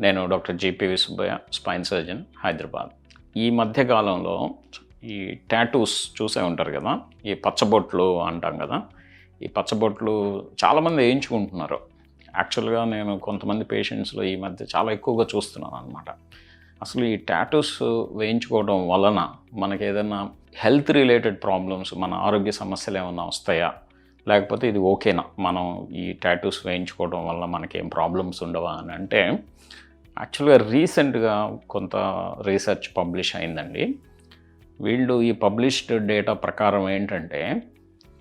నేను doctor జీపీవి Subbaiah, spine surgeon, Hyderabad. ఈ మధ్య కాలంలో ఈ టాటూస్ చూసే ఉంటారు కదా, ఈ పచ్చబొట్లు అంటాం కదా, ఈ పచ్చబొట్లు చాలామంది వేయించుకుంటున్నారు. యాక్చువల్గా నేను కొంతమంది పేషెంట్స్లో ఈ మధ్య చాలా ఎక్కువగా చూస్తున్నాను అనమాట. అసలు ఈ టాటూస్ వేయించుకోవడం వలన మనకి ఏదైనా హెల్త్ రిలేటెడ్ ప్రాబ్లమ్స్, మన ఆరోగ్య సమస్యలు ఏమైనా వస్తాయా, లేకపోతే ఇది ఓకేనా, మనం ఈ టాటూస్ వేయించుకోవడం వల్ల మనకేం ప్రాబ్లమ్స్ ఉండవా అని అంటే, యాక్చువల్గా రీసెంట్గా కొంత రీసెర్చ్ పబ్లిష్ అయిందండి. వీళ్ళు ఈ పబ్లిష్డ్ డేటా ప్రకారం ఏంటంటే,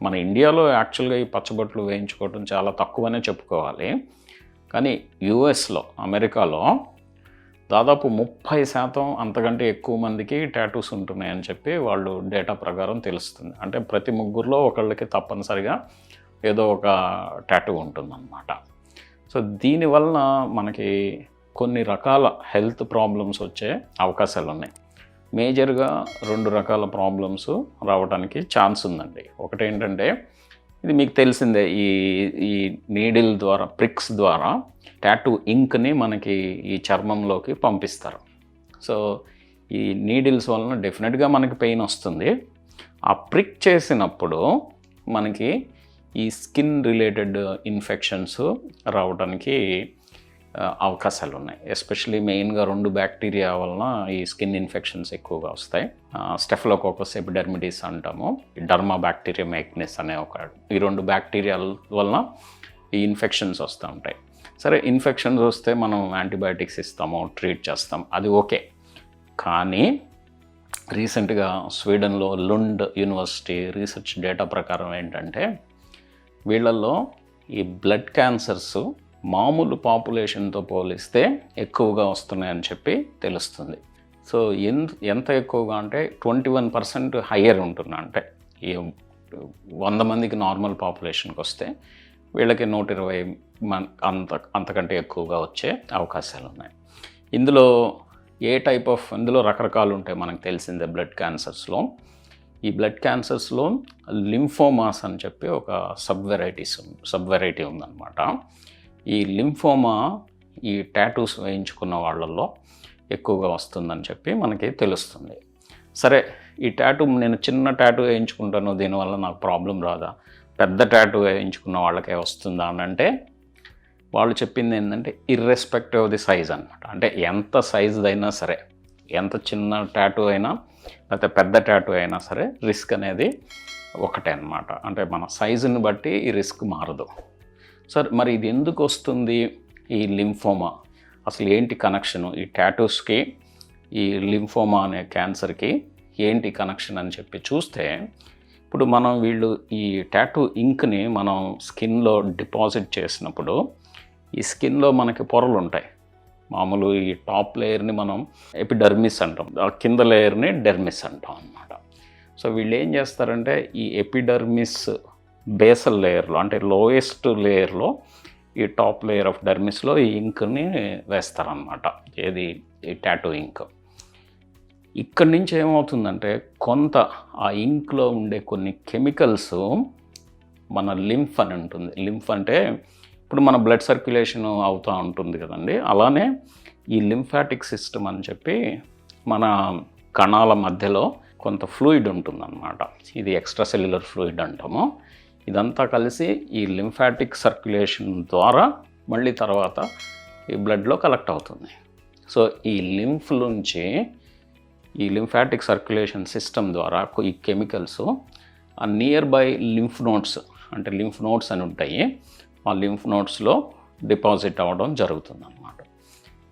మన ఇండియాలో యాక్చువల్గా ఈ పచ్చబొట్లు వేయించుకోవడం చాలా తక్కువనే చెప్పుకోవాలి. కానీ యూఎస్లో, అమెరికాలో దాదాపు 30% అంతకంటే ఎక్కువ మందికి టాటూస్ ఉంటున్నాయని చెప్పి వాళ్ళు డేటా ప్రకారం తెలుస్తుంది. అంటే ప్రతి ముగ్గురులో ఒకళ్ళకి తప్పనిసరిగా ఏదో ఒక టాటూ ఉంటుందన్నమాట. సో దీనివలన మనకి కొన్ని రకాల హెల్త్ ప్రాబ్లమ్స్ వచ్చే అవకాశాలు ఉన్నాయి. మేజర్గా 2 రకాల ప్రాబ్లమ్స్ రావడానికి ఛాన్స్ ఉందండి. ఒకటేంటంటే, ఇది మీకు తెలిసిందే, ఈ నీడిల్ ద్వారా, ప్రిక్స్ ద్వారా టాటూ ఇంక్ని మనకి ఈ చర్మంలోకి పంపిస్తారు. సో ఈ నీడిల్స్ వలన డెఫినెట్గా మనకి పెయిన్ వస్తుంది. ఆ ప్రిక్ చేసినప్పుడు మనకి ఈ స్కిన్ రిలేటెడ్ ఇన్ఫెక్షన్స్ రావడానికి అవకాశాలు ఉన్నాయి. ఎస్పెషలీ మెయిన్గా 2 బ్యాక్టీరియా వలన ఈ స్కిన్ ఇన్ఫెక్షన్స్ ఎక్కువగా వస్తాయి. స్టెఫిలోకోకస్ ఎపిడెర్మిడిస్ అంటాము, డర్మా బ్యాక్టీరియా మైగ్నస్ అనే ఈ 2 బ్యాక్టీరియాల వలన ఈ ఇన్ఫెక్షన్స్ వస్తూ ఉంటాయి. సరే, ఇన్ఫెక్షన్స్ వస్తే మనం యాంటీబయాటిక్స్ ఇస్తాము, ట్రీట్ చేస్తాం, అది ఓకే. కానీ రీసెంట్గా స్వీడన్లో లుండ్ యూనివర్సిటీ రీసెర్చ్ డేటా ప్రకారం ఏంటంటే, వీళ్ళల్లో ఈ బ్లడ్ క్యాన్సర్స్ మామూలు పాపులేషన్తో పోలిస్తే ఎక్కువగా వస్తున్నాయని చెప్పి తెలుస్తుంది. సో ఎంత ఎక్కువగా అంటే 21% హయ్యర్ ఉంటున్నా, అంటే ఈ 100 మందికి నార్మల్ పాపులేషన్కి వస్తే వీళ్ళకి 120 అంతకంటే ఎక్కువగా వచ్చే అవకాశాలు ఉన్నాయి. ఇందులో ఇందులో రకరకాలు ఉంటాయి, మనకు తెలిసిందే. బ్లడ్ క్యాన్సర్స్లో, ఈ బ్లడ్ క్యాన్సర్స్లో లింఫోమాస్ అని చెప్పి ఒక సబ్ వెరైటీ ఉందన్నమాట. ఈ లింఫోమా ఈ టాటూస్ వేయించుకున్న వాళ్ళల్లో ఎక్కువగా వస్తుందని చెప్పి మనకి తెలుస్తుంది. సరే, ఈ టాటూ, నేను చిన్న టాటూ వేయించుకుంటాను, దీనివల్ల నాకు ప్రాబ్లం రాదా, పెద్ద టాటూ వేయించుకున్న వాళ్ళకే వస్తుందా అని అంటే, వాళ్ళు చెప్పింది ఏంటంటే ఇర్రెస్పెక్టివ్ ఆఫ్ ది సైజ్ అనమాట. అంటే ఎంత సైజుదైనా సరే, ఎంత చిన్న టాటూ అయినా లేకపోతే పెద్ద టాటూ అయినా సరే, రిస్క్ అనేది ఒకటే అనమాట. అంటే మన సైజుని బట్టి ఈ రిస్క్ మారదు. సరే, మరి ఇది ఎందుకు వస్తుంది, ఈ లింఫోమా అసలు ఏంటి కనెక్షను, ఈ టాటూస్కి ఈ లింఫోమా అనే క్యాన్సర్కి ఏంటి కనెక్షన్ అని చెప్పి చూస్తే, ఇప్పుడు వీళ్ళు ఈ టాటూ ఇంక్ని మనం స్కిన్లో డిపాజిట్ చేసినప్పుడు, ఈ స్కిన్లో మనకి పొరలు ఉంటాయి. మామూలు ఈ టాప్ లేయర్ని మనం ఎపిడర్మిస్ అంటాం, ఆ కింద లేయర్ని డెర్మిస్ అంటాం అన్నమాట. సో వీళ్ళు ఏం చేస్తారంటే, ఈ ఎపిడర్మిస్ బేసల్ లేయర్లో, అంటే లోయెస్ట్ లేయర్లో, ఈ టాప్ లేయర్ ఆఫ్ డెర్మిస్లో ఈ ఇంక్ని వేస్తారనమాట. ఏది, ఈ టాటూ ఇంక్. ఇక్కడి నుంచి ఏమవుతుందంటే, కొంత ఆ ఇంక్లో ఉండే కొన్ని కెమికల్స్ మన లింఫ్ అని ఉంటుంది. లింఫ్ అంటే ఇప్పుడు మన బ్లడ్ సర్క్యులేషన్ అవుతూ ఉంటుంది కదండి, అలానే ఈ లింఫాటిక్ సిస్టమ్ అని చెప్పి మన కణాల మధ్యలో కొంత ఫ్లూయిడ్ ఉంటుందన్నమాట. ఇది ఎక్స్ట్రా సెల్యులర్ ఫ్లూయిడ్ అంటాము. ఇదంతా కలిసి ఈ లింఫాటిక్ సర్క్యులేషన్ ద్వారా మళ్ళీ తర్వాత ఈ బ్లడ్లో కలెక్ట్ అవుతుంది. సో ఈ లింఫ్ నుంచి, ఈ లింఫాటిక్ సర్క్యులేషన్ సిస్టమ్ ద్వారా ఈ కెమికల్స్ ఆ నియర్ బై లింఫ్ నోడ్స్, అంటే లింఫ్ నోడ్స్ అని ఉంటాయి, ఆ లింఫ్ నోడ్స్లో డిపాజిట్ అవ్వడం జరుగుతుందన్నమాట.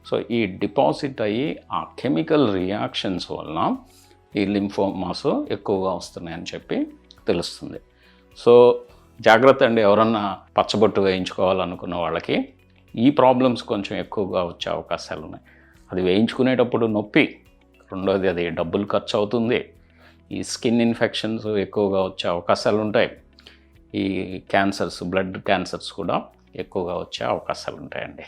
సో ఈ డిపాజిట్ అయ్యి ఆ కెమికల్ రియాక్షన్స్ వలన ఈ లింఫోమాస్ ఎక్కువగా వస్తున్నాయని చెప్పి తెలుస్తుంది. సో జాగ్రత్త అండి, ఎవరన్నా పచ్చబొట్టు వేయించుకోవాలనుకున్న వాళ్ళకి ఈ ప్రాబ్లమ్స్ కొంచెం ఎక్కువగా వచ్చే అవకాశాలు ఉన్నాయి. అది వేయించుకునేటప్పుడు నొప్పి, రెండోది అది డబ్బులు ఖర్చు అవుతుంది, ఈ స్కిన్ ఇన్ఫెక్షన్స్ ఎక్కువగా వచ్చే అవకాశాలు ఉంటాయి, ఈ క్యాన్సర్స్, బ్లడ్ క్యాన్సర్స్ కూడా ఎక్కువగా వచ్చే అవకాశాలు ఉంటాయండి.